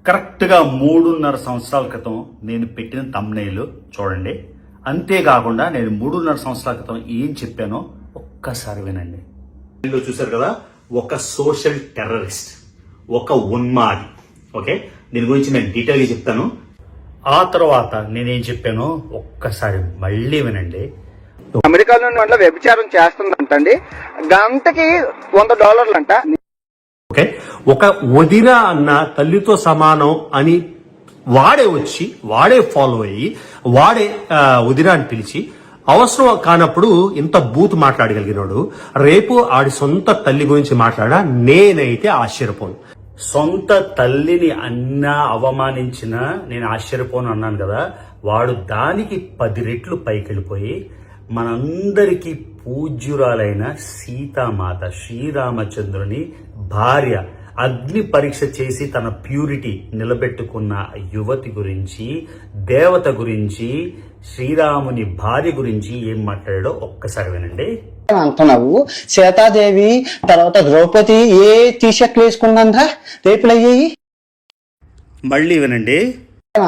కరెక్ట్గా 3.5 సంవత్సరాల క్రితం నేను పెట్టిన థంబ్నెయిల్ చూడండి. అంతేకాకుండా నేను 3.5 సంవత్సరాల క్రితం ఏం చెప్పానో ఒక్కసారి వినండి. చూశారు కదా, ఒక సోషల్ టెర్రరిస్ట్, ఒక ఉన్మాది. ఓకే, దీని గురించి నేను డీటెయిల్గా చెప్తాను. ఆ తర్వాత నేనేం చెప్పానో ఒక్కసారి మళ్ళీ వినండి. అమెరికాలో వ్యభిచారం చేస్తుందంటండి, గంటకి $100 అంట. ఓకే, ఒక వదిన అన్న తల్లితో సమానం అని వాడే ఫాలో అయ్యి వదిన అని పిలిచి అవసరం కానప్పుడు ఇంత బూత్ మాట్లాడగలిగినాడు. రేపు ఆడి సొంత తల్లి గురించి మాట్లాడా నేనైతే ఆశ్చర్యపోను. సొంత తల్లిని అన్నా అవమానించినా నేను ఆశ్చర్యపోను అన్నాను కదా. వాడు దానికి 10 రెట్లు పైకెళ్ళిపోయి మనందరికీ పూజ్యురాలైన సీతామాత శ్రీరామచంద్రుని భార్య అగ్ని పరీక్ష చేసి తన ప్యూరిటీ నిలబెట్టుకున్న యువతి గురించి, దేవత గురించి, శ్రీరాముని భార్య గురించి ఏం మాట్లాడాడో ఒక్కసారి వినండి. అంటున్నావు సీతాదేవి తర్వాత ద్రౌపది ఏ టీషర్ట్లు వేసుకున్నాందా రేపులు అయ్యాయి. మళ్ళీ వినండి.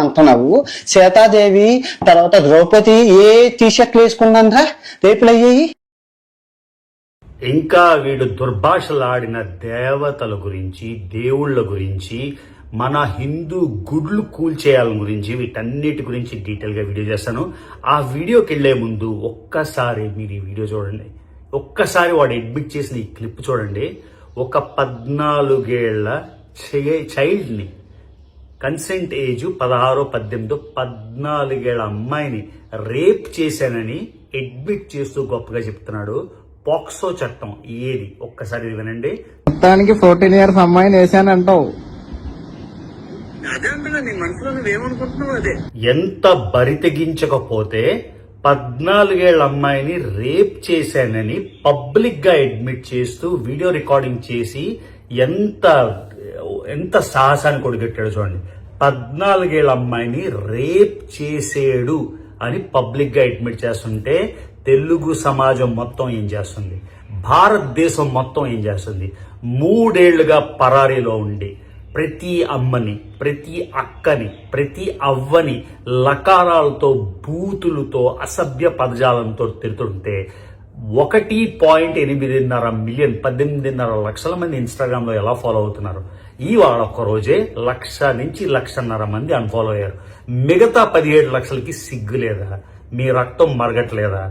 అంటున్నావు సీతాదేవి తర్వాత ద్రౌపది ఏ టీషర్ట్లు వేసుకున్నాందా రేపులు అయ్యాయి. ఇంకా వీడు దుర్భాషలాడిన దేవతల గురించి, దేవుళ్ళ గురించి, మన హిందూ గుడ్లు కూల్చేయాలని గురించి, వీటన్నిటి గురించి డీటెయిల్గా వీడియో చేస్తాను. ఆ వీడియోకి వెళ్లే ముందు ఒక్కసారి మీరు ఈ వీడియో చూడండి. ఒక్కసారి వాడు అడ్మిట్ చేసిన ఈ క్లిప్ చూడండి. ఒక 14 ఏళ్ల చైల్డ్ని, కన్సెంట్ ఏజ్ 16, 18, 14 ఏళ్ల అమ్మాయిని రేప్ చేశానని అడ్మిట్ చేస్తూ గొప్పగా చెప్తున్నాడు. పాక్సో చట్టం ఏది ఒక్కసారి వినండి. మొత్తానికి 14 years అమ్మాయిని వేసానంటావు. ఎంత బరి తెగించకపోతే 14 ఏళ్ల అమ్మాయిని రేప్ చేశానని పబ్లిక్ గా అడ్మిట్ చేస్తూ వీడియో రికార్డింగ్ చేసి ఎంత సాహసాన్ని కొడిగట్టాడు చూడండి. 14 ఏళ్ల అమ్మాయిని రేప్ చేసేడు అని పబ్లిక్ గా అడ్మిట్ చేస్తుంటే తెలుగు సమాజం మొత్తం ఏం చేస్తుంది, భారతదేశం మొత్తం ఏం చేస్తుంది? 3 ఏళ్లుగా పరారీలో ఉండి ప్రతి అమ్మని, ప్రతి అక్కని, ప్రతి అవ్వని లకారాలతో, బూతులతో, అసభ్య పదజాలంతో తిడుతుంటే 1.8 మిలియన్ 18.5 లక్షల మంది ఇన్స్టాగ్రామ్ లో ఎలా ఫాలో అవుతున్నారు? ఇవాళ ఒక్క రోజే 1,00,000 నుంచి 1,50,000 మంది అన్ఫాలో అయ్యారు. మిగతా 17 లక్షలకి సిగ్గు లేదా? మీ రక్తం మరగట్లేదా?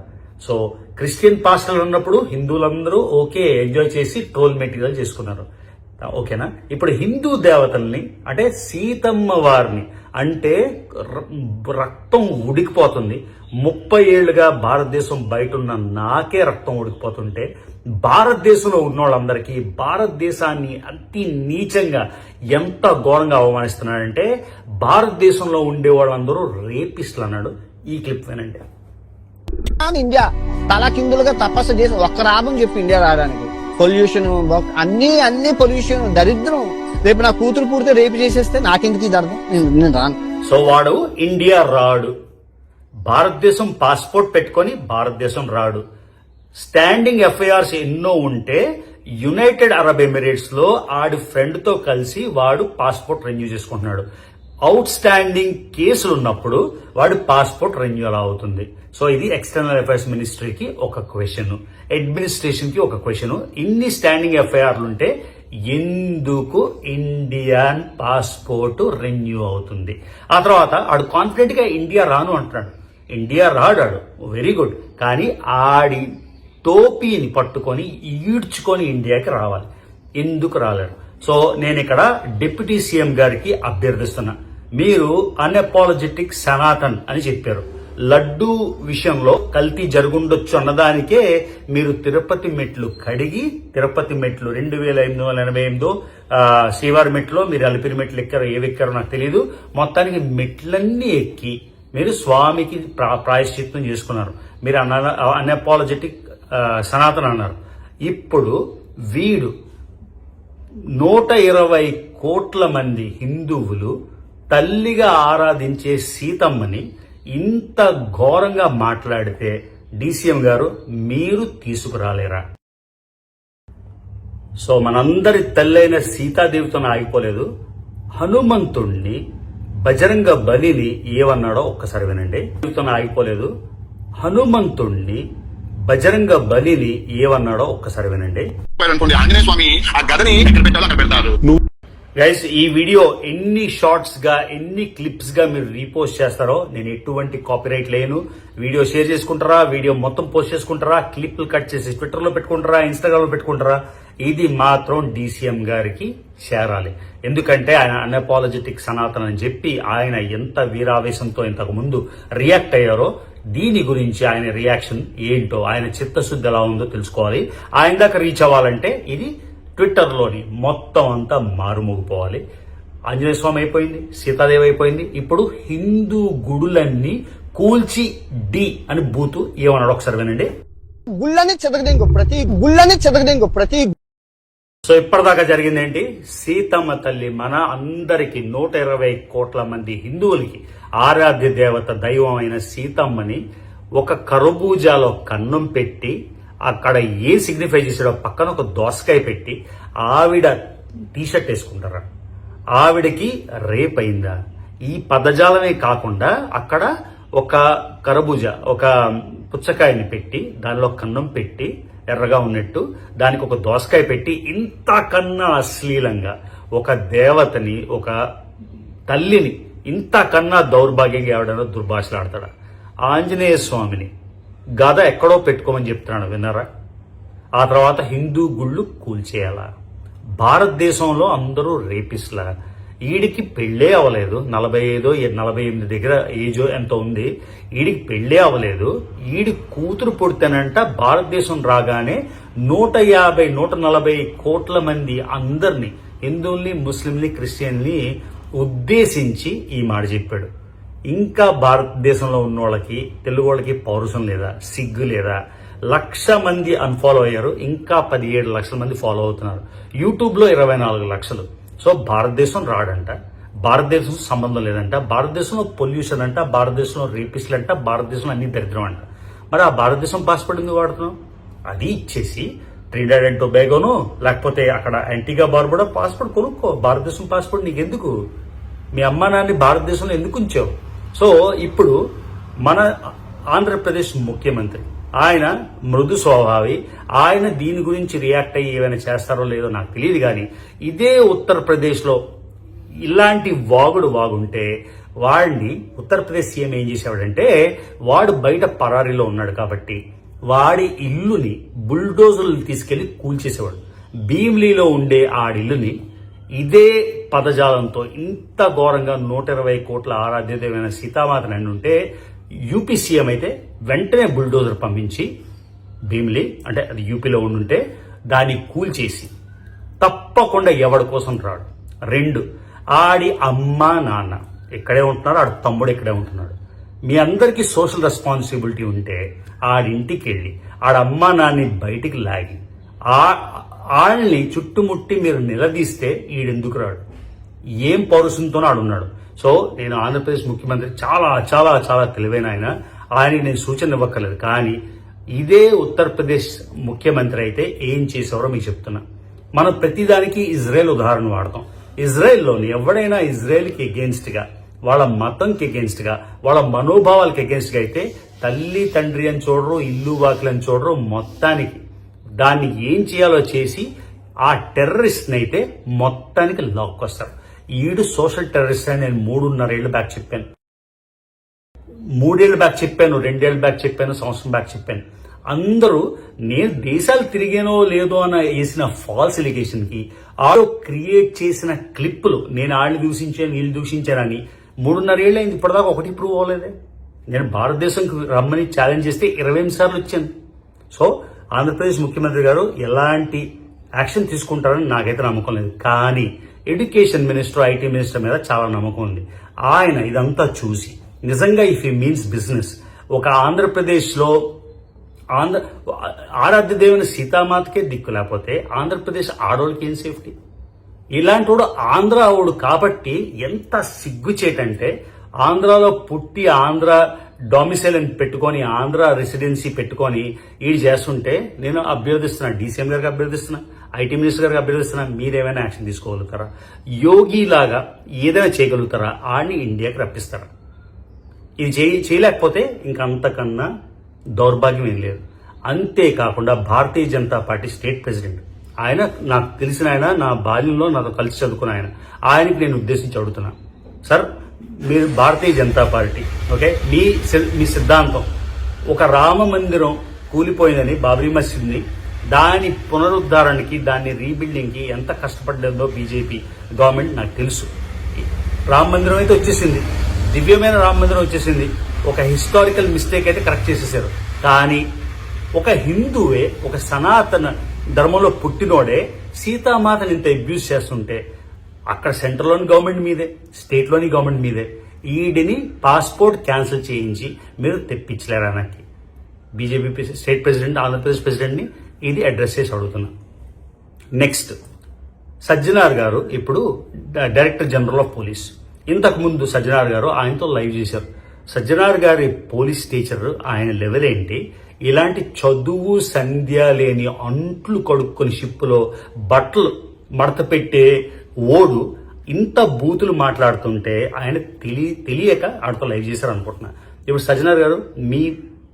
సో క్రిస్టియన్ పాస్టర్లు ఉన్నప్పుడు హిందువులందరూ ఓకే ఎంజాయ్ చేసి ట్రోల్ మెటీరియల్ చేసుకున్నారు. ఓకేనా? ఇప్పుడు హిందూ దేవతల్ని అంటే సీతమ్మ వారిని అంటే రక్తం ఉడికిపోతుంది. 30 ఏళ్లుగా భారతదేశం బయట ఉన్న నాకే రక్తం ఉడికిపోతుంటే భారతదేశంలో ఉన్న వాళ్ళందరికీ భారతదేశాన్ని అతి నీచంగా ఎంత ఘోరంగా అవమానిస్తున్నాడంటే భారతదేశంలో ఉండే వాళ్ళందరూ రేపిస్టులు అన్నాడు. ఈ క్లిప్ వినండి. ఇండియా తలా కిందులుగా తపస్సు చేసి ఒక్క రాబం చెప్పి ఇండియా రావడానికి. పొల్యూషన్ అన్ని పొల్యూషన్ దరిద్రం. రేపు నా కూతురు పూర్తి రేపు చేసేస్తే నాకెందుకు ఇది అర్థం? నేను రాను. సో వాడు ఇండియా రాడు, భారతదేశం పాస్పోర్ట్ పెట్టుకొని భారతదేశం రాడు. స్టాండింగ్ ఎఫ్ఐఆర్స్ ఎన్నో ఉంటే యునైటెడ్ అరబ్ ఎమిరేట్స్ లో ఆడి ఫ్రెండ్ తో కలిసి వాడు పాస్పోర్ట్ రెన్యూ చేసుకుంటున్నాడు. అవుట్ స్టాండింగ్ కేసులు ఉన్నప్పుడు వాడి పాస్పోర్ట్ రెన్యూ ఎలా అవుతుంది? సో ఇది ఎక్స్టర్నల్ అఫైర్స్ మినిస్ట్రీకి ఒక క్వశ్చన్, అడ్మినిస్ట్రేషన్ కి ఒక క్వశ్చన్. ఇన్ని స్టాండింగ్ ఎఫ్ఐఆర్లు ఉంటే ఎందుకు ఇండియన్ పాస్పోర్ట్ రెన్యూ అవుతుంది? ఆ తర్వాత ఆడు కాన్ఫిడెంట్ గా ఇండియా రాను అంటున్నాడు. ఇండియా రాడాడు, వెరీ గుడ్. కానీ ఆడి టోపీని పట్టుకొని ఈడ్చుకొని ఇండియాకి రావాలి. ఎందుకు రాలేడు? సో నేను ఇక్కడ డిప్యూటీ సీఎం గారికి అభ్యర్థిస్తున్నా, మీరు అన్అపాలజెటిక్ సనాతన్ అని చెప్పారు. లడ్డూ విషయంలో కల్తీ జరుగుండొచ్చు అన్నదానికే మీరు తిరుపతి మెట్లు కడిగి, తిరుపతి మెట్లు 2,888 శ్రీవారి మెట్లో మీరు అలిపిరి మెట్లు ఎక్కారో ఏవెక్కారో నాకు తెలియదు. మొత్తానికి మెట్లన్నీ ఎక్కి మీరు స్వామికి ప్రాయశ్చిత్తం చేసుకున్నారు. మీరు అన్అపాలజెటిక్ సనాతన్ అన్నారు. ఇప్పుడు వీడు 120 కోట్ల మంది హిందువులు తల్లిగా ఆరాధించే సీతమ్మని ఇంత ఘోరంగా మాట్లాడితే డీసీఎం గారు మీరు తీసుకురాలేరా? సో మనందరి తల్లైన సీతాదేవితో ఆగిపోలేదు. హనుమంతుణ్ణి బజరంగ బలిని ఏమన్నాడో ఒక్కసారి వినండి. ఆగిపోలేదు. హనుమంతుణ్ణి బజరంగ బలిని ఏమన్నాడో ఒక్కసారి వినండి. ఆంజనేయ స్వామి ఆ గదని ఎక్కడ పెట్టాలో అక్కడ పెడతారు. గైస్, ఈ వీడియో ఎన్ని షార్ట్స్ గా ఎన్ని క్లిప్స్ గా మీరు రీపోస్ట్ చేస్తారో నేను ఎటువంటి కాపీరైట్ లేను. వీడియో షేర్ చేసుకుంటారా, వీడియో మొత్తం పోస్ట్ చేసుకుంటారా, క్లిప్లు కట్ చేసి ట్విట్టర్ లో పెట్టుకుంటారా, ఇన్స్టాగ్రామ్ లో పెట్టుకుంటారా, ఇది మాత్రం డీసీఎం గారికి చేరాలి. ఎందుకంటే ఆయన అన్అపాలజెటిక్ సనాతన్ అని చెప్పి ఆయన ఎంత వీరావేశంతో ఇంతకు ముందు రియాక్ట్ అయ్యారో దీని గురించి ఆయన రియాక్షన్ ఏంటో, ఆయన చిత్తశుద్ధి ఎలా ఉందో తెలుసుకోవాలి. ఆయన దాకా రీచ్ అవ్వాలంటే ఇది ట్విట్టర్లోని మొత్తం అంతా మారుమోగిపోవాలి. ఆంజనేయ స్వామి అయిపోయింది, సీతాదేవి అయిపోయింది, ఇప్పుడు హిందూ గుడులన్నీ కూల్చి డి అని బూతు ఏమన్నాడు ఒకసారి వినండి. గుళ్ళని చెదగదేంగో ప్రతి సో ఇప్పటిదాకా జరిగింది ఏంటి? సీతమ్మ తల్లి మన అందరికి 120 కోట్ల మంది హిందువులకి ఆరాధ్య దేవత దైవం అయిన సీతమ్మని ఒక కర్బూజాలో కన్నం పెట్టి అక్కడ ఏం సిగ్నిఫై చేసాడో పక్కన ఒక దోసకాయ పెట్టి ఆవిడ టీషర్ట్ వేసుకుంటారా? ఆవిడకి రేప్ అయిందా? ఈ పదజాలమే కాకుండా అక్కడ ఒక కర్బూజా, ఒక పుచ్చకాయని పెట్టి దానిలో కన్నం పెట్టి ఎర్రగా ఉన్నట్టు దానికి ఒక దోసకాయ పెట్టి ఇంతకన్నా అశ్లీలంగా ఒక దేవతని, ఒక తల్లిని ఇంతకన్నా దౌర్భాగ్యంగా ఎవడైనా దుర్భాషలాడతాడా? ఆంజనేయ స్వామిని గద ఎక్కడో పెట్టుకోమని చెప్తున్నాడు, విన్నారా? ఆ తర్వాత హిందూ గుళ్ళు కూల్చేయాలా? భారతదేశంలో అందరూ రేపిస్లా. ఈడికి పెళ్ళే అవ్వలేదు, 45 48 దగ్గర ఏజో ఎంత ఉంది, ఈడికి పెళ్ళే అవ్వలేదు. ఈడి కూతురు పుడితేనంట భారతదేశం రాగానే 150 140 కోట్ల మంది అందరినీ, హిందువుల్ని, ముస్లింని, క్రిస్టియన్ని ఉద్దేశించి ఈ మాట చెప్పాడు. ఇంకా భారతదేశంలో ఉన్న వాళ్ళకి, తెలుగు వాళ్ళకి పౌరుషం లేదా, సిగ్గు లేదా? 1,00,000 మంది అన్ఫాలో అయ్యారు, ఇంకా 17 లక్షల మంది ఫాలో అవుతున్నారు. యూట్యూబ్ లో 24 లక్షలు. సో భారతదేశం రాడంట, భారతదేశం సంబంధం లేదంట, భారతదేశంలో పొల్యూషన్ అంట, భారతదేశంలో రేపిస్టులు అంట, భారతదేశంలో అన్ని దరిద్రం అంట. మరి ఆ భారతదేశం పాస్పోర్ట్ ఎందుకు వాడుతున్నాం? అది ఇచ్చేసి ట్రినిడాడ్ అండ్ టొబాగోను లేకపోతే అక్కడ యాంటిగా బార్బుడా పాస్పోర్ట్ కొనుక్కో. భారతదేశం పాస్పోర్ట్ నీకెందుకు? మీ అమ్మా నాన్ని భారతదేశంలో ఎందుకు ఉంచావు? సో ఇప్పుడు మన ఆంధ్రప్రదేశ్ ముఖ్యమంత్రి ఆయన మృదు స్వభావి, ఆయన దీని గురించి రియాక్ట్ అయ్యి ఏమైనా చేస్తారో లేదో నాకు తెలియదు. కానీ ఇదే ఉత్తరప్రదేశ్లో ఇలాంటి వాగుంటే వాడిని ఉత్తరప్రదేశ్ సీఎం ఏం చేసేవాడంటే, వాడు బయట పరారీలో ఉన్నాడు కాబట్టి వాడి ఇల్లుని బుల్డోజర్లు తీసుకెళ్లి కూల్చేసేవాడు. భీమ్లీలో ఉండే ఆడిల్లుని ఇదే పదజాలంతో ఇంత ఘోరంగా 120 కోట్ల ఆరాధ్యతమైన సీతామాతని అంటుంటే యూపీ సీఎం అయితే వెంటనే బుల్డోజర్ పంపించి భీమ్లీ అంటే అది యూపీలో ఉండుంటే దాన్ని కూల్చేసి తప్పకుండా ఎవడి కోసం రాడు. 2, ఆడి అమ్మ నాన్న ఇక్కడే ఉంటున్నారు, ఆడి తమ్ముడు ఇక్కడే ఉంటున్నాడు. మీ అందరికీ సోషల్ రెస్పాన్సిబిలిటీ ఉంటే ఆడింటికి వెళ్ళి ఆడమ్మ నాన్ని బయటికి లాగి ఆళ్ళని చుట్టుముట్టి మీరు నిలదీస్తే ఈడెందుకు రాడు? ఏం పౌరుషంతోనే ఆడున్నాడు. సో నేను ఆంధ్రప్రదేశ్ ముఖ్యమంత్రి చాలా చాలా చాలా తెలివైన ఆయనకి నేను సూచన ఇవ్వక్కర్లేదు. కానీ ఇదే ఉత్తరప్రదేశ్ ముఖ్యమంత్రి అయితే ఏం చేసేవారో మీకు చెప్తున్నా. మనం ప్రతిదానికి ఇజ్రాయెల్ ఉదాహరణ వాడతాం. ఇజ్రాయెల్లోని ఎవడైనా ఇజ్రాయెల్కి ఎగెన్స్ట్ గా, వాళ్ళ మతంకి ఎగెన్స్ట్ గా, వాళ్ళ మనోభావాలకి ఎగెన్స్ట్ గా అయితే తల్లి తండ్రి అని చూడరు, ఇల్లు వాకిలు అని చూడరు. మొత్తానికి దాన్ని ఏం చేయాలో చేసి ఆ టెర్రరిస్ట్ అయితే మొత్తానికి లాక్కొస్తారు. ఈడు సోషల్ టెర్రరిస్ట్ అని నేను 3.5 ఏళ్ల బ్యాక్ చెప్పాను, 3 ఏళ్ల బ్యాక్ చెప్పాను, 2 ఏళ్ల బ్యాక్ చెప్పాను, సంవత్సరం బ్యాక్ చెప్పాను. అందరూ నేను దేశాలు తిరిగానో లేదో అన్న వేసిన ఫాల్స్ ఎలిగేషన్ కి ఆరో క్రియేట్ చేసిన క్లిప్పులు నేను వాళ్ళని దూషించాను వీళ్ళు దూషించానని 3.5 ఏళ్ళు అయింది, ఇప్పటిదాకా ఒకటి ప్రూవ్ అవ్వలేదే. నేను భారతదేశంకి రమ్మని ఛాలెంజ్ చేస్తే 28 సార్లు వచ్చాను. సో ఆంధ్రప్రదేశ్ ముఖ్యమంత్రి గారు ఎలాంటి యాక్షన్ తీసుకుంటారని నాకైతే నమ్మకం లేదు. కానీ ఎడ్యుకేషన్ మినిస్టర్, ఐటీ మినిస్టర్ మీద చాలా నమ్మకం ఉంది. ఆయన ఇదంతా చూసి నిజంగా ఇఫ్ ఈ మీన్స్ బిజినెస్, ఒక ఆంధ్రప్రదేశ్లో ఆరాధ్య దేవుని సీతామాతకే దిక్కు లేకపోతే ఆంధ్రప్రదేశ్ ఆడోళ్ళకి ఏం సేఫ్టీ? ఇలాంటి వాడు ఆంధ్ర వాడు కాబట్టి ఎంత సిగ్గుచేటంటే ఆంధ్రాలో పుట్టి ఆంధ్ర డొమిసైల్ అని పెట్టుకొని ఆంధ్ర రెసిడెన్సీ పెట్టుకొని ఈడు చేస్తుంటే నేను అభ్యర్థిస్తున్నా, డీసీఎం గారికి అభ్యర్థిస్తున్నా, ఐటీ మినిస్టర్ గారికి అభ్యర్థిస్తున్నా, మీరేమైనా యాక్షన్ తీసుకోగలుగుతారా? యోగి లాగా ఏదైనా చేయగలుగుతారా? ఆడిని ఇండియాకి రప్పిస్తారా? ఇది చేయలేకపోతే ఇంకా అంతకన్నా దౌర్భాగ్యం ఏం లేదు. అంతేకాకుండా Bharatiya Janata party state president ఆయన, నాకు తెలిసిన ఆయన, నా బాల్యంలో నాతో కలిసి చదువుకున్న ఆయనకి నేను ఉద్దేశించి అడుగుతున్నా, సార్ మీరు భారతీయ జనతా పార్టీ, ఓకే, మీ సిద్ధాంతం ఒక రామ మందిరం కూలిపోయిందని, బాబ్రీ మసీద్ని, దాని పునరుద్ధారణకి, దాని రీబిల్డింగ్కి ఎంత కష్టపడ్డదో బీజేపీ గవర్నమెంట్ నాకు తెలుసు. రామ మందిరం అయితే వచ్చేసింది, దివ్యమైన రామ మందిరం వచ్చేసింది, ఒక హిస్టారికల్ మిస్టేక్ అయితే కరెక్ట్ చేసేసారు. కానీ ఒక హిందువే, ఒక సనాతన ధర్మంలో పుట్టినోడే సీతామాతని ఇంత అబ్యూజ్ చేస్తుంటే అక్కడ సెంట్రల్లోని గవర్నమెంట్ మీదే, స్టేట్లోని గవర్నమెంట్ మీదే. ఈడిని పాస్పోర్ట్ క్యాన్సిల్ చేయించి మీరు తెప్పించలేరా? నాకు బీజేపీ స్టేట్ ప్రెసిడెంట్, ఆంధ్రప్రదేశ్ ప్రెసిడెంట్ని ఇది అడ్రస్ చేసి అడుగుతున్నా. నెక్స్ట్, సజ్జనార్ గారు ఇప్పుడు డైరెక్టర్ జనరల్ ఆఫ్ పోలీస్. ఇంతకు ముందు సజ్జనార్ గారు ఆయనతో లైవ్ చేశారు. సజ్జనార్ గారి పోలీస్ టీచర్, ఆయన లెవెల్ ఏంటి? ఇలాంటి చదువు సంధ్య లేని అంట్లు కడుక్కొని షిప్పులో బట్టలు మడత పెట్టే ఓడు ఇంత బూతులు మాట్లాడుతుంటే ఆయన తెలియక ఆడితో లైవ్ చేశారు అనుకుంటున్నా. ఇప్పుడు సజ్జనార్ గారు, మీ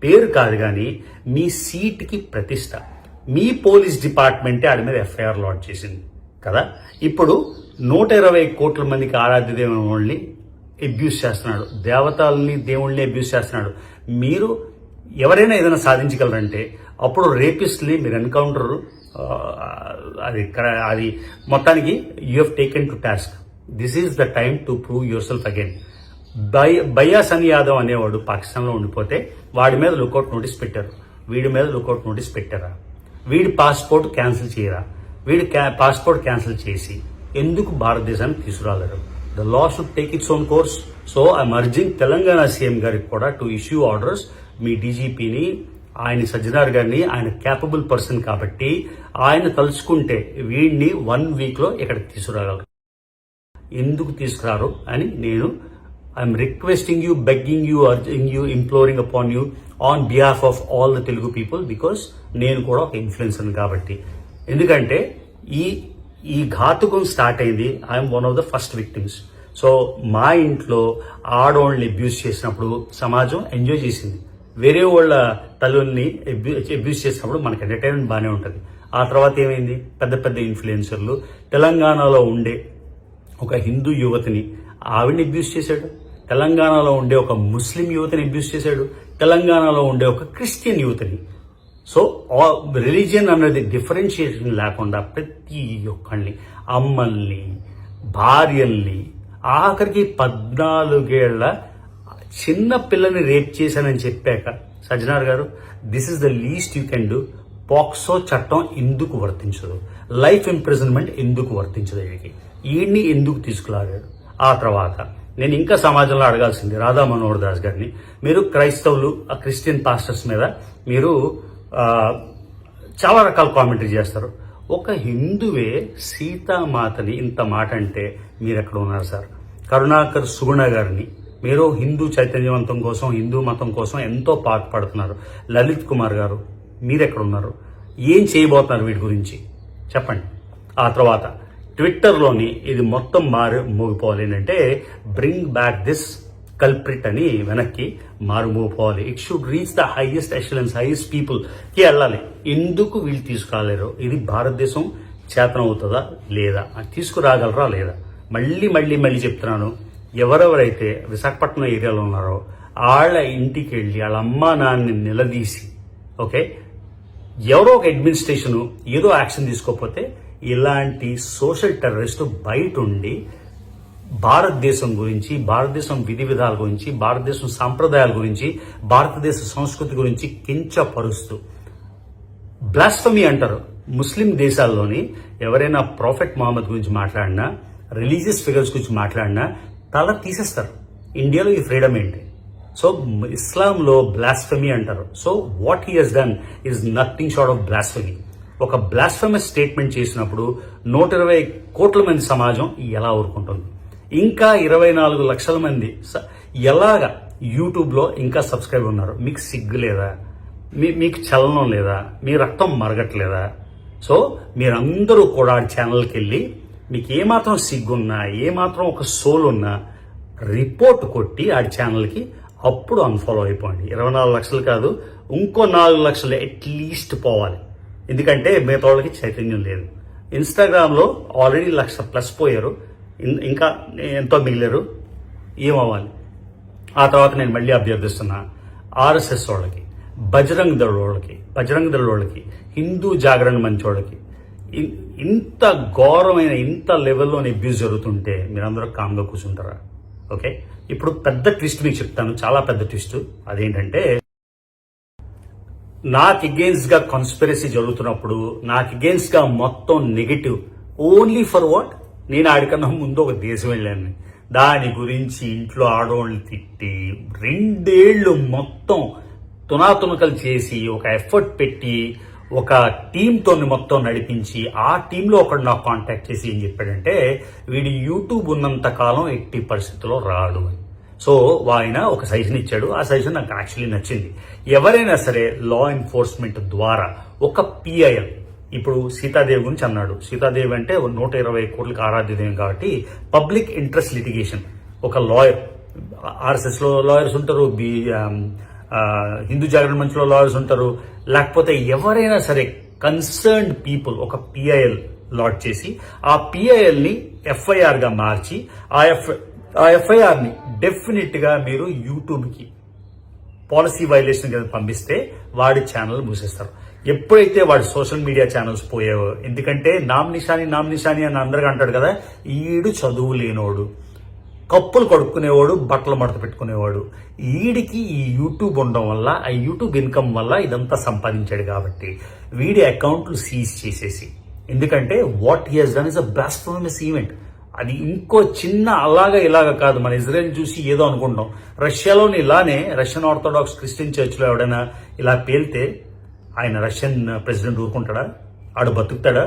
పేరు కాదు కానీ మీ సీట్కి ప్రతిష్ట, మీ పోలీస్ డిపార్ట్మెంటే ఆడి మీద ఎఫ్ఐఆర్ లాడ్ చేసింది కదా. ఇప్పుడు 120 కోట్ల మందికి ఆరాధ్య దేవుని అబ్యూస్ చేస్తున్నాడు, దేవతల్ని దేవుళ్ళని అబ్యూస్ చేస్తున్నాడు. మీరు ఎవరైనా ఏదైనా సాధించగలరంటే అప్పుడు రేపిస్ట్ని మీరు ఎన్కౌంటర్, అది మొత్తానికి you have taken to task. This is the time to prove yourself again. బయాసన్ యాదవ్ అనేవాడు పాకిస్తాన్లో ఉండిపోతే వాడి మీద లుకౌట్ నోటీస్ పెట్టారు, వీడి మీద లుకౌట్ నోటీస్ పెట్టారా? వీడి పాస్పోర్ట్ క్యాన్సిల్ చేయరా? వీడి పాస్పోర్ట్ క్యాన్సిల్ చేసి ఎందుకు భారతదేశానికి తీసుకురాలేరు? The law should take its own course. So I'm urging Telangana CM గారికి కూడా టు ఇష్యూ ఆర్డర్స్. మీ డీజీపీని, ఆయన సజ్జనార్ గారిని, ఆయన క్యాపబుల్ పర్సన్ కాబట్టి ఆయన తలుచుకుంటే వీడిని 1 వీక్లో ఇక్కడికి తీసుకురాగలరు. ఎందుకు తీసుకురారు అని నేను I'm requesting you, begging you, urging you, imploring upon you on behalf of all the Telugu people, because నేను కూడా ఒక ఇన్ఫ్లుయెన్సర్ కాబట్టి. ఎందుకంటే ఈ ఘాతుకం స్టార్ట్ అయింది, I'm one of the first victims. So మా ఇంట్లో ఆడవాళ్ళని అబ్యూస్ చేసినప్పుడు సమాజం ఎంజాయ్ చేసింది, వేరే వాళ్ళ తల్లుల్ని అబ్యూస్ చేసినప్పుడు మనకి ఎంటర్టైన్మెంట్ బాగానే ఉంటుంది. ఆ తర్వాత ఏమైంది? పెద్ద పెద్ద ఇన్ఫ్లుయెన్సర్లు తెలంగాణలో ఉండే ఒక హిందూ యువతిని ఆవిడని అబ్యూస్ చేశాడు, తెలంగాణలో ఉండే ఒక ముస్లిం యువతిని అబ్యూస్ చేశాడు, తెలంగాణలో ఉండే ఒక క్రిస్టియన్ యువతిని. సో రిలీజియన్ అన్నది డిఫరెన్షియేషన్ లేకుండా ప్రతి ఒక్కళ్ళని, అమ్మల్ని, భార్యల్ని, ఆఖరికి 14 ఏళ్ల చిన్న పిల్లని రేప్ చేశానని చెప్పాక సజ్జనార్ గారు, this is the least you can do. POCSO చట్టం ఎందుకు వర్తించదు? లైఫ్ ఇంప్రిజన్మెంట్ ఎందుకు వర్తించదు? ఈయన్ని ఎందుకు తీసుకులాగాడు? ఆ తర్వాత నేను ఇంకా సమాజంలో అడగాల్సింది రాధా మనోహర్ దాస్ గారిని, మీరు క్రైస్తవులు, ఆ క్రిస్టియన్ పాస్టర్స్ మీద మీరు చాలా రకాల కామెంటరీ చేస్తారు. ఒక హిందువే సీతామాతని ఇంత మాట అంటే మీరు ఎక్కడ ఉన్నారు సార్? కరుణాకర్ సుగుణ గారిని మీరు హిందూ చైతన్యవంతం కోసం, హిందూ మతం కోసం ఎంతో పాటుపడుతున్నారు. లలిత్ కుమార్ గారు మీరెక్కడున్నారు? ఏం చేయబోతున్నారు వీటి గురించి చెప్పండి. ఆ తర్వాత ట్విట్టర్లోని ఇది మొత్తం మోగిపోవాలి ఏంటంటే, బ్రింగ్ బ్యాక్ దిస్ కల్ప్రిట్ అని వెనక్కి మారుమోగిపోవాలి. It should reach the highest excellence, highest పీపుల్కి వెళ్ళాలి. ఎందుకు వీళ్ళు తీసుకురాలేరు? ఇది భారతదేశం చేతనవుతుందా లేదా? తీసుకురాగలరా లేదా? మళ్ళీ చెప్తున్నాను, ఎవరెవరైతే విశాఖపట్నం ఏరియాలో ఉన్నారో వాళ్ళ ఇంటికి వెళ్ళి వాళ్ళ అమ్మా నాన్నని నిలదీసి, ఓకే, ఎవరో ఒక అడ్మినిస్ట్రేషన్ ఏదో యాక్షన్ తీసుకోకపోతే ఇలాంటి సోషల్ టెర్రరిస్ట్ బయట ఉండి భారతదేశం గురించి, భారతదేశం విధి విధాల గురించి, భారతదేశం సాంప్రదాయాల గురించి, భారతదేశ సంస్కృతి గురించి కించపరుస్తూ బ్లాస్ఫమీ అంటారు. ముస్లిం దేశాల్లోని ఎవరైనా ప్రాఫెట్ మహమ్మద్ గురించి మాట్లాడినా, రిలీజియస్ ఫిగర్స్ గురించి మాట్లాడినా తల తీసేస్తారు. ఇండియాలో ఈ ఫ్రీడమ్ ఏంటి? సో ఇస్లాంలో బ్లాస్ఫమీ అంటారు. So what he has done is nothing short of blasphemy. ఒక బ్లాస్ఫమస్ స్టేట్మెంట్ చేసినప్పుడు 120 కోట్ల మంది సమాజం ఎలా ఊరుకుంటుంది? ఇంకా 24 లక్షల మంది ఎలాగా యూట్యూబ్లో ఇంకా సబ్స్క్రైబ్ ఉన్నారు? మీకు సిగ్గు లేదా? మీకు చలనం లేదా? మీ రక్తం మరగట్లేదా? సో మీరందరూ కూడా ఆ ఛానల్కి వెళ్ళి మీకు ఏమాత్రం సిగ్గున్నా ఏమాత్రం ఒక సోల్ ఉన్నా రిపోర్ట్ కొట్టి ఆ ఛానల్కి అప్పుడు అన్ఫాలో అయిపోండి. 24 లక్షలు కాదు, ఇంకో 4 లక్షలు అట్లీస్ట్ పోవాలి. ఎందుకంటే మిగతా వాళ్ళకి చైతన్యం లేదు. ఇన్స్టాగ్రామ్లో ఆల్రెడీ 1,00,000+ పోయారు, ఇంకా ఎంతో మిగిలారు. ఏమవ్వాలి? ఆ తర్వాత నేను మళ్ళీ అభ్యర్థిస్తున్నా ఆర్ఎస్ఎస్ వాళ్ళకి, బజరంగ్ దళ వాళ్ళకి, హిందూ జాగరణ మంచి వాళ్ళకి ఇంత ఘోరమైన ఇంత లెవెల్లోని అబ్యూస్ జరుగుతుంటే మీరందరూ కామ్గా కూర్చుంటారా? ఓకే, ఇప్పుడు పెద్ద ట్విస్ట్ మీకు చెప్తాను, చాలా పెద్ద ట్విస్ట్. అదేంటంటే, నాకు అగేన్స్ట్ గా కాన్స్పిరసీ జరుగుతున్నప్పుడు, నాకు అగేన్స్ట్ గా మొత్తం నెగిటివ్ ఓన్లీ ఫర్ వాట్, నేను ఆడికన్నా ముందు ఒక దేశం వెళ్ళాను, దాని గురించి ఇంట్లో ఆడవాళ్ళు తిట్టి 2 ఏళ్లు మొత్తం తునాతునకలు చేసి ఒక ఎఫర్ట్ పెట్టి ఒక టీంతో మొత్తం నడిపించి ఆ టీంలో ఒకడు నాకు కాంటాక్ట్ చేసి ఏం చెప్పాడంటే, వీడి యూట్యూబ్ ఉన్నంత కాలం 80 పరిస్థితుల్లో రాడు అని. సో ఆయన ఒక సజెషన్ ఇచ్చాడు. ఆ సజెషన్ నాకు యాక్చువల్లీ నచ్చింది. ఎవరైనా సరే లా ఎన్ఫోర్స్మెంట్ ద్వారా ఒక పిఐఎల్, ఇప్పుడు సీతాదేవి గురించి అన్నాడు. సీతాదేవి అంటే 120 కోట్లకు ఆరాధ్యదేవి కాబట్టి పబ్లిక్ ఇంట్రెస్ట్ లిటిగేషన్, ఒక లాయర్, ఆర్ఎస్ఎస్ లో లాయర్స్ ఉంటారు, హిందూ జాగరణ మంచిలో లాయర్స్ ఉంటారు, లేకపోతే ఎవరైనా సరే కన్సర్న్డ్ పీపుల్ ఒక పిఐఎల్ లాట్ చేసి ఆ పిఐఎల్ ని ఎఫ్ఐఆర్ గా మార్చి ఆ ఎఫ్ఐఆర్ ని డెఫినెట్ గా మీరు యూట్యూబ్ కి పాలసీ వైలేషన్ కింద పంపిస్తే వాడి ఛానల్ మూసేస్తారు. ఎప్పుడైతే వాడి సోషల్ మీడియా ఛానల్స్ పోయావో, ఎందుకంటే నామ్ నిషాని అని అందరికీ అంటాడు కదా, ఈడు చదువు లేనోడు, కప్పులు కడుక్కునేవాడు, బట్టలు మడత పెట్టుకునేవాడు, వీడికి ఈ యూట్యూబ్ ఉండడం వల్ల, ఆ యూట్యూబ్ ఇన్కమ్ వల్ల ఇదంతా సంపాదించాడు కాబట్టి వీడి అకౌంట్లు సీజ్ చేసేసి, ఎందుకంటే what he has done is a blasphemous event. అది ఇంకో చిన్న అలాగా ఇలాగా కాదు. మన ఇజ్రాయెల్ చూసి ఏదో అనుకుంటాం, రష్యాలోని ఇలానే రష్యన్ ఆర్థోడాక్స్ క్రిస్టియన్ చర్చ్లో ఎవడైనా ఇలా పేలితే ఆయన రష్యన్ ప్రెసిడెంట్ ఊరుకుంటాడా? ఆడు బతుకుతాడా?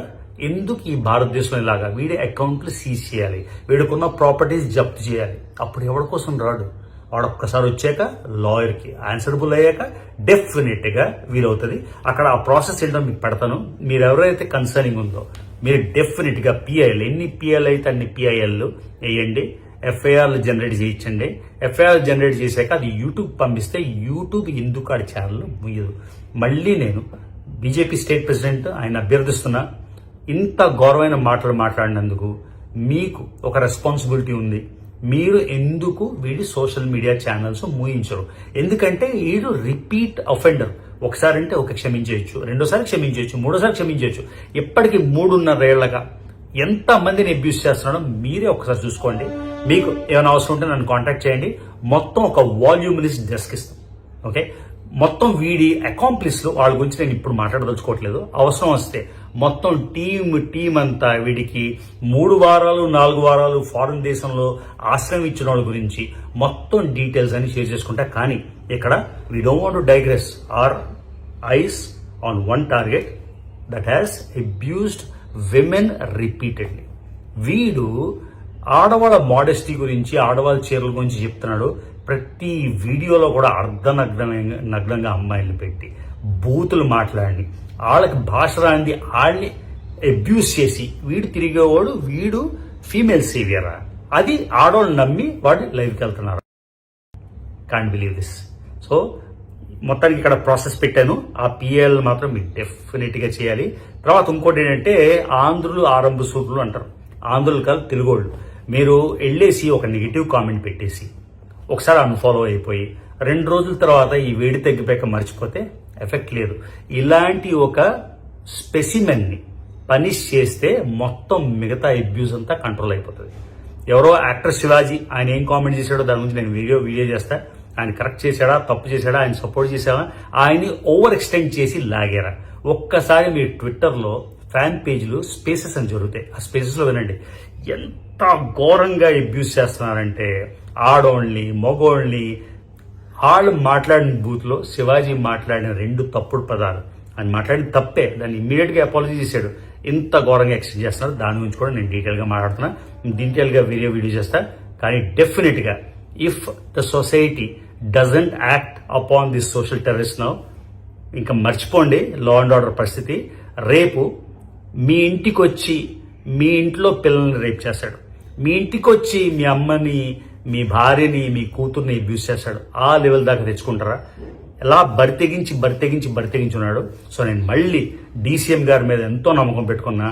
ఎందుకు ఈ భారతదేశంలో ఇలాగా వీడి అకౌంట్లు సీజ్ చేయాలి, వీడికున్న ప్రాపర్టీస్ జప్తు చేయాలి? అప్పుడు ఎవరి కోసం రాడు? వాడు ఒక్కసారి వచ్చాక లాయర్కి ఆన్సరబుల్ అయ్యాక డెఫినెట్ గా వీలవుతుంది. అక్కడ ఆ ప్రాసెస్ ఏంటో మీకు పెడతాను. మీరు ఎవరైతే కన్సర్నింగ్ ఉందో మీరు డెఫినెట్ గా పిఐఎల్, ఎన్ని పిఐఎల్ అయితే అన్ని పిఐఎల్ వేయండి, ఎఫ్ఐఆర్లు జనరేట్ చేయించండి. ఎఫ్ఐఆర్ జనరేట్ చేశాక అది యూట్యూబ్ పంపిస్తే యూట్యూబ్ ఎందుకు ఆడి ఛానల్ ముయ్యదు. మళ్ళీ నేను బీజేపీ స్టేట్ ప్రెసిడెంట్ ఆయన అభ్యర్థిస్తున్నా, ఇంత ఘోరమైన మాటలు మాట్లాడినందుకు మీకు ఒక రెస్పాన్సిబిలిటీ ఉంది. మీరు ఎందుకు వీడి సోషల్ మీడియా ఛానల్స్ మూయించరు? ఎందుకంటే వీడు రిపీట్ అఫెండర్. ఒకసారి అంటే ఒక క్షమించవచ్చు, రెండోసారి క్షమించవచ్చు, మూడోసారి క్షమించవచ్చు. ఎప్పటికీ 3.5 ఏళ్లగా ఎంత మందిని అబ్యూస్ చేస్తున్నాడో మీరే ఒకసారి చూసుకోండి. మీకు ఏమైనా అవసరం ఉంటే నన్ను కాంటాక్ట్ చేయండి. మొత్తం ఒక వాల్యూమినిస్ట్ డెస్క్ ఇస్తాం. ఓకే, మొత్తం వీడి అకాంప్లిస్లు వాళ్ళ గురించి నేను ఇప్పుడు మాట్లాడదలుచుకోవట్లేదు. అవసరం వస్తే మొత్తం టీం అంతా వీడికి 3 వారాలు 4 వారాలు ఫారిన్ దేశంలో ఆశ్రయం ఇచ్చిన వాళ్ళ గురించి మొత్తం డీటెయిల్స్ అని షేర్ చేసుకుంటా. కానీ ఇక్కడ we don't want to digress our eyes on one target that has abused women repeatedly. వీడు ఆడవాళ్ళ మోడెస్టీ గురించి, ఆడవాళ్ళ చీరల గురించి చెప్తున్నాడు. ప్రతి వీడియోలో కూడా నగ్నంగా అమ్మాయిలను పెట్టి బూతులు మాట్లాడి వాళ్ళకి భాష రాంది వాళ్ళని అబ్యూస్ చేసి వీడు తిరిగేవాడు. వీడు ఫీమేల్ సేవియరా? అది ఆడవాళ్ళు నమ్మి వాడు లైవ్కి వెళ్తున్నారు. Can't believe this. సో మొత్తానికి ఇక్కడ ప్రాసెస్ పెట్టాను. ఆ పిఎల్ మాత్రం మీరు డెఫినెట్ గా చేయాలి. తర్వాత ఇంకోటి ఏంటంటే, ఆంధ్రులు ఆరంభ సూపులు అంటారు. ఆంధ్రులు కాదు, తెలుగోళ్ళు. మీరు వెళ్ళేసి ఒక నెగిటివ్ కామెంట్ పెట్టేసి ఒకసారి అన్ఫాలో అయిపోయి 2 రోజుల తర్వాత ఈ వేడి తగ్గిపోయాక మర్చిపోతే ఎఫెక్ట్ లేదు. ఇలాంటి ఒక స్పెసిమెన్ ని పనిష్ చేస్తే మొత్తం మిగతా అబ్యూస్ అంతా కంట్రోల్ అయిపోతుంది. ఎవరో యాక్టర్ శివాజీ, ఆయన ఏం కామెంట్ చేశాడో దాని గురించి నేను వీడియో చేస్తా. ఆయన కరెక్ట్ చేశాడా, తప్పు చేశాడా, ఆయన సపోర్ట్ చేశాడా, ఆయన్ని ఓవర్ ఎక్స్టెండ్ చేసి లాగారా? ఒక్కసారి మీరు ట్విట్టర్లో ఫ్యాన్ పేజ్లు స్పేసెస్ అని జరుగుతాయి. ఆ స్పేసెస్ లో వినండి ఎంత ఘోరంగా అబ్యూస్ చేస్తున్నారంటే, ఆడోళ్ళని మగోళ్ళని. వాళ్ళు మాట్లాడిన బూత్ లో శివాజీ మాట్లాడిన 2 తప్పుడు పదాలు, ఆయన మాట్లాడిన తప్పే, దాన్ని ఇమ్మీడియట్ గా అపాలజీ చేశాడు. ఇంత ఘోరంగా ఎక్స్టెండ్ చేస్తున్నారు. దాని గురించి కూడా నేను డీటెయిల్ గా మాట్లాడుతున్నా, డీటెయిల్ గా వీడియో చేస్తా. కానీ డెఫినెట్ గా if the society doesn't act upon this social terrorist now, ఇంకా మర్చిపోండి లా అండ్ ఆర్డర్ పరిస్థితి. రేపు మీ ఇంటికి వచ్చి మీ ఇంట్లో పిల్లల్ని రేప్ చేశాడు, మీ ఇంటికి వచ్చి మీ అమ్మని, మీ భార్యని, మీ కూతుర్ని అబ్యూస్ చేశాడు. ఆ లెవెల్ దాకా తెచ్చుకుంటారా? ఎలా బరితెగించి ఉన్నాడు. సో నేను మళ్ళీ డీసీఎం గారి మీద ఎంతో నమ్మకం పెట్టుకున్నా,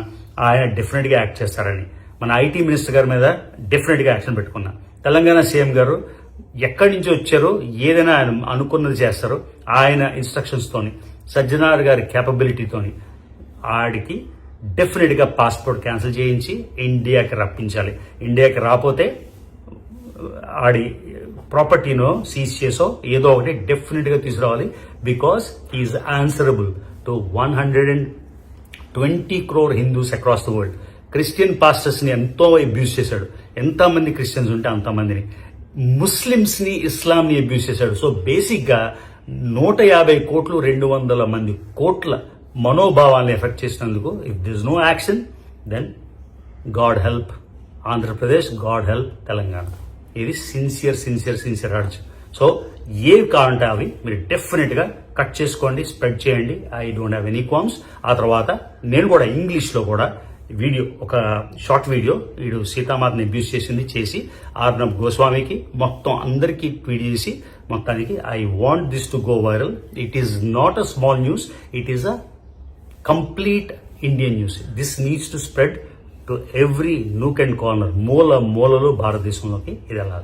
ఆయన డెఫినెట్గా యాక్ట్ చేస్తారని. మన ఐటీ మినిస్టర్ గారి మీద డెఫినెట్గా యాక్షన్ పెట్టుకున్నా. తెలంగాణ సీఎం గారు ఎక్కడి నుంచి వచ్చారో ఏదైనా ఆయన అనుకున్నది చేస్తారు. ఆయన ఇన్స్ట్రక్షన్స్ తోని, సజ్జనార్ గారి కేపబిలిటీతోని ఆడికి డెఫినెట్గా పాస్పోర్ట్ క్యాన్సిల్ చేయించి ఇండియాకి రప్పించాలి. ఇండియాకి రాపోతే ఆడి ప్రాపర్టీనో సీజ్ చేసో ఏదో ఒకటి డెఫినెట్గా తీసుకురావాలి. Because he's answerable to 120 crore Hindus across the world. Christian pastors ని ఎంతో అబ్యూస్ చేశాడు. ఎంతమంది క్రిస్టియన్స్ ఉంటే అంతమందిని. ముస్లిమ్స్ ని, ఇస్లాం ని అబ్యూస్ చేశాడు. సో బేసిక్ గా 150 కోట్లు 200 కోట్ల మనోభావాన్ని ఎఫెక్ట్ చేసినందుకు if this no action then God help Andhra Pradesh, God help Telangana. ఇది సిన్సియర్ అర్జ్. సో ఏవి కావాలంటే అవి మీరు డెఫినెట్ గా కట్ చేసుకోండి, స్ప్రెడ్ చేయండి. I don't have any qualms. ఆ తర్వాత నేను కూడా ఇంగ్లీష్ లో కూడా వీడియో, ఒక షార్ట్ వీడియో, వీడు సీతామాతని అబ్యూస్ చేసి ఆర్నబ్ గోస్వామికి మొత్తం అందరికీ ట్వీట్ చేసి మొత్తానికి I want this to go viral. It is not a small news, it is a complete Indian news. This needs to spread to every nook and corner. మూలలో భారతదేశంలోకి ఇది వెళ్ళాలి.